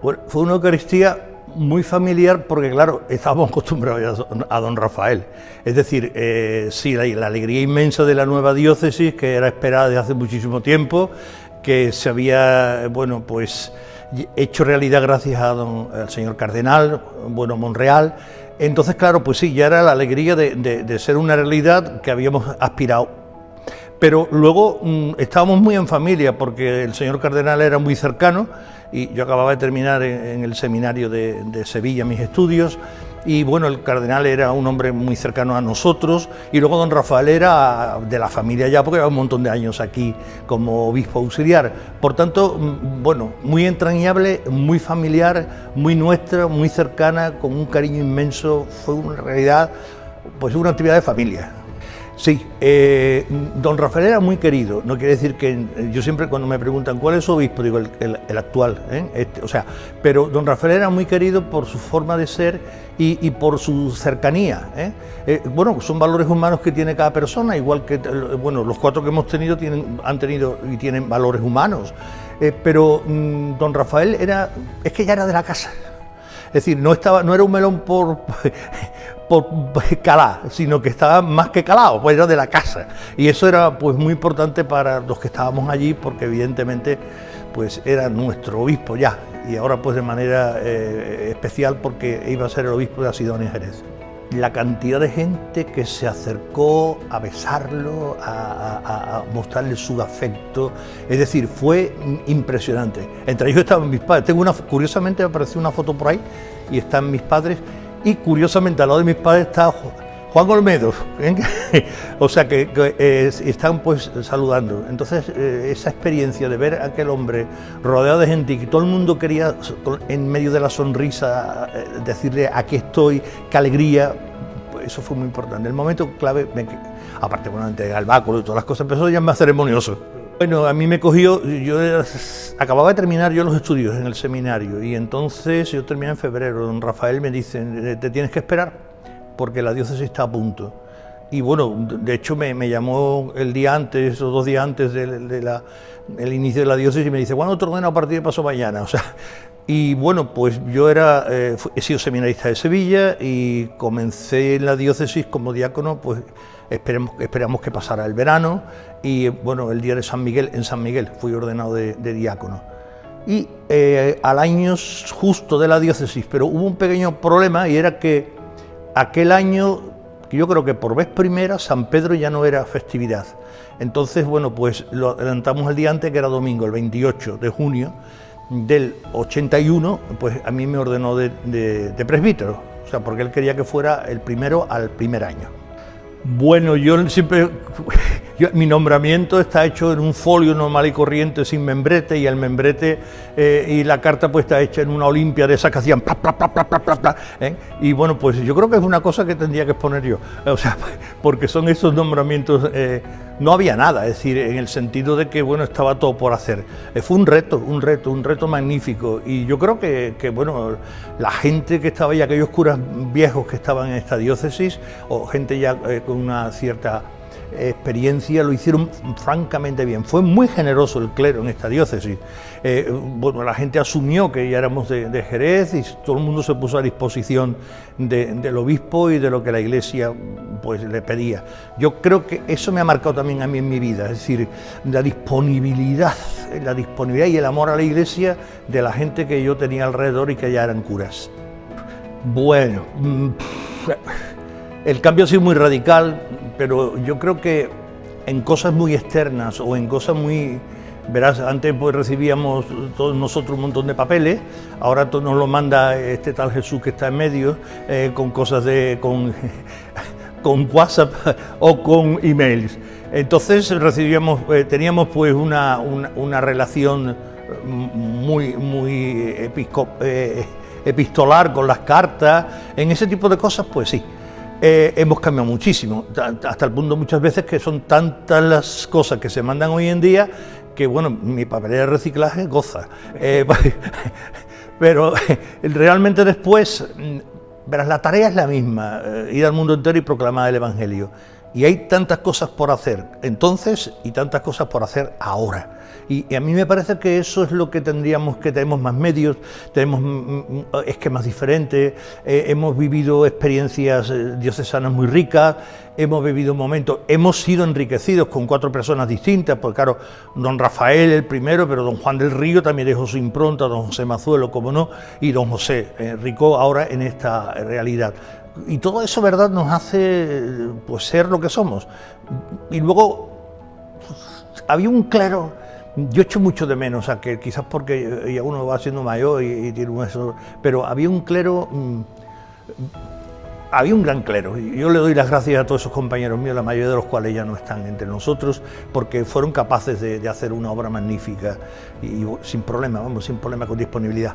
Bueno, fue una Eucaristía muy familiar porque, claro, estábamos acostumbrados a don Rafael. Es decir, sí, la alegría inmensa de la nueva diócesis, que era esperada desde hace muchísimo tiempo, que se había, bueno, pues hecho realidad gracias al señor cardenal, bueno, Monreal. Entonces, claro, pues sí, ya era la alegría de ser una realidad que habíamos aspirado. Pero luego estábamos muy en familia porque el señor cardenal era muy cercano y yo acababa de terminar en el seminario de Sevilla mis estudios y bueno, el cardenal era un hombre muy cercano a nosotros y luego don Rafael era de la familia ya porque lleva un montón de años aquí como obispo auxiliar. Por tanto, bueno, muy entrañable, muy familiar, muy nuestra, muy cercana, con un cariño inmenso, fue en realidad pues una actividad de familia. Sí, don Rafael era muy querido, no quiere decir que, yo siempre cuando me preguntan ¿cuál es su obispo? Digo el actual, pero don Rafael era muy querido por su forma de ser y por su cercanía, bueno, son valores humanos que tiene cada persona, igual que, bueno, los 4 que hemos tenido han tenido y tienen valores humanos, pero don Rafael es que ya era de la casa. Es decir, no era un melón por calar, sino que estaba más que calado, pues era de la casa. Y eso era pues muy importante para los que estábamos allí, porque evidentemente pues era nuestro obispo ya, y ahora pues de manera especial porque iba a ser el obispo de Asidonia Jerez. La cantidad de gente que se acercó a besarlo, a mostrarle su afecto, es decir, fue impresionante. Entre ellos estaban mis padres. Curiosamente apareció una foto por ahí y están mis padres y curiosamente al lado de mis padres está Juan Olmedo, o sea que están pues saludando. Entonces esa experiencia de ver a aquel hombre rodeado de gente y que todo el mundo quería en medio de la sonrisa decirle aquí estoy, qué alegría, pues eso fue muy importante. El momento clave, aparte bueno, antes del báculo y todas las cosas, empezó ya más ceremonioso. Bueno, a mí me cogió, acababa de terminar yo los estudios en el seminario y entonces yo terminé en febrero, don Rafael me dice, te tienes que esperar porque la diócesis está a punto. Y bueno, de hecho me llamó el día antes o 2 días antes del inicio de la diócesis y me dice, ¿cuándo te ordeno a partir de pasado mañana? O sea, y bueno, pues yo he sido seminarista de Sevilla y comencé en la diócesis como diácono, pues esperamos que pasara el verano y bueno, el día de San Miguel, en San Miguel fui ordenado de diácono. Y al año justo de la diócesis, pero hubo un pequeño problema y era que aquel año, que yo creo que por vez primera, San Pedro ya no era festividad. Entonces, bueno, pues lo adelantamos el día antes, que era domingo, el 28 de junio del 81, pues a mí me ordenó de presbítero, o sea, porque él quería que fuera el primero al primer año. Bueno, yo siempre, mi nombramiento está hecho en un folio normal y corriente sin membrete y el membrete y la carta pues está hecha en una olimpia de esas que hacían pla, pla, pla, pla, pla, pla, pla, y bueno, pues yo creo que es una cosa que tendría que exponer yo, o sea, porque son esos nombramientos, no había nada, es decir, en el sentido de que bueno, estaba todo por hacer. Fue un reto magnífico y yo creo que bueno, la gente que estaba ahí, aquellos curas viejos que estaban en esta diócesis o gente ya con una cierta experiencia, lo hicieron francamente bien. Fue muy generoso el clero en esta diócesis. Bueno, la gente asumió que ya éramos de Jerez y todo el mundo se puso a disposición del obispo y de lo que la Iglesia pues le pedía. Yo creo que eso me ha marcado también a mí en mi vida, es decir, la disponibilidad y el amor a la Iglesia de la gente que yo tenía alrededor y que ya eran curas. Bueno, el cambio ha sido muy radical, pero yo creo que en cosas muy externas o en cosas muy... Verás, antes pues recibíamos todos nosotros un montón de papeles, ahora todo nos lo manda este tal Jesús que está en medio, con cosas con WhatsApp o con emails. Entonces teníamos pues una relación muy epistolar con las cartas, en ese tipo de cosas pues sí. Hemos cambiado muchísimo, hasta el punto muchas veces que son tantas las cosas que se mandan hoy en día que bueno, mi papelera de reciclaje goza. Pero realmente después, verás, la tarea es la misma, ir al mundo entero y proclamar el Evangelio. Y hay tantas cosas por hacer entonces y tantas cosas por hacer ahora. Y a mí me parece que eso es lo que tendríamos, que tenemos más medios, tenemos esquemas diferentes, hemos vivido experiencias diocesanas muy ricas, hemos vivido momentos, hemos sido enriquecidos con 4 personas distintas, porque claro, don Rafael el primero, pero don Juan del Río también dejó su impronta, don José Mazuelo, como no, y don José Ricó ahora en esta realidad. Y todo eso, ¿verdad?, nos hace pues ser lo que somos. Y luego había un clero. Yo echo mucho de menos, a que quizás porque ya uno va siendo mayor y tiene un eso, pero había un clero, había un gran clero, y yo le doy las gracias a todos esos compañeros míos, la mayoría de los cuales ya no están entre nosotros, porque fueron capaces de hacer una obra magnífica y sin problema, vamos, sin problema, con disponibilidad.